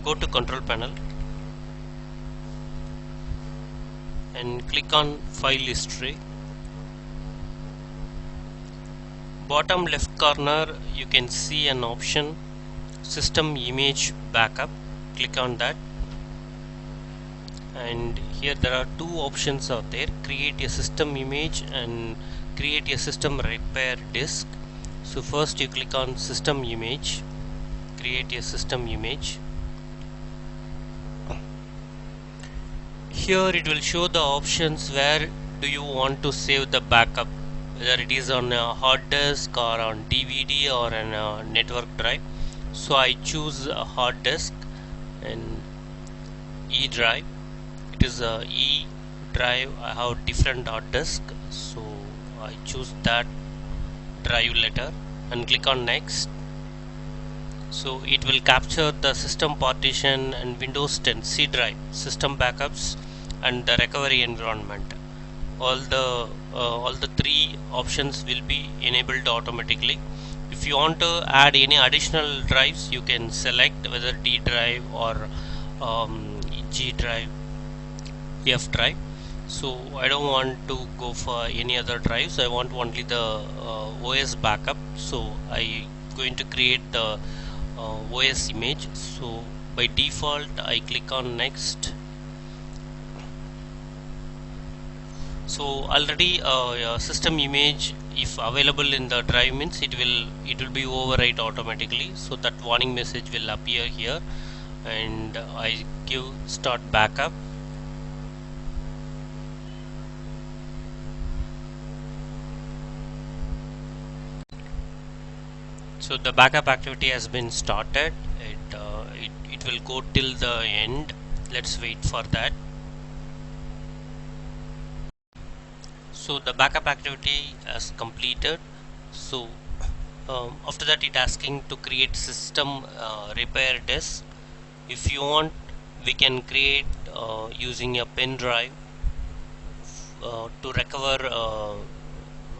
go to control panel and click on file history. Bottom left corner you can see an option system image backup. Click on that, and here there are two options out there: create a system image and create a system repair disk. So first you click on system image, create a system image. Here it will show the options where do you want to save the backup, whether it is on a hard disk or on DVD or on a network drive. So I choose a hard disk and E drive. It is a E drive. I have different hard disk, so I choose that drive letter and click on next. So it will capture the system partition and Windows 10 C drive, system backups, and the recovery environment. All the three options will be enabled automatically. If you want to add any additional drives, you can select whether D drive or G drive, F drive. So I don't want to go for any other drives. I want only the OS backup. So I going to create the OS image. So by default I click on next. So already system image if available in the drive means it will be overwrite automatically. So that warning message will appear here, and I give start backup. So the backup activity has been started. It will go till the end. Let's wait for that. So the backup activity has completed. So after that it asking to create system repair disk. If you want, we can create using a pen drive to recover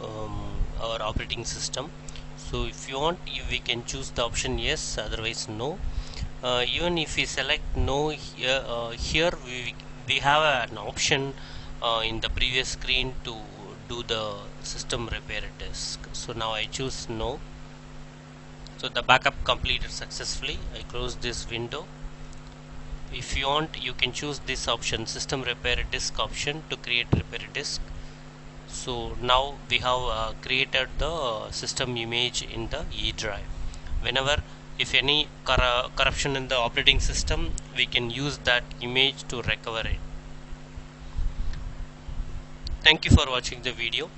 our operating system. So if you want, we can choose the option yes, otherwise no. Even if we select no here, here we have an option in the previous screen to do the system repair disk. So now I choose no. So the backup completed successfully. I close this window. If you want, you can choose this option, system repair disk option, to create repair disk. So now we have created the system image in the E drive. Whenever if any corruption in the operating system, we can use that image to recover it. Thank you for watching the video.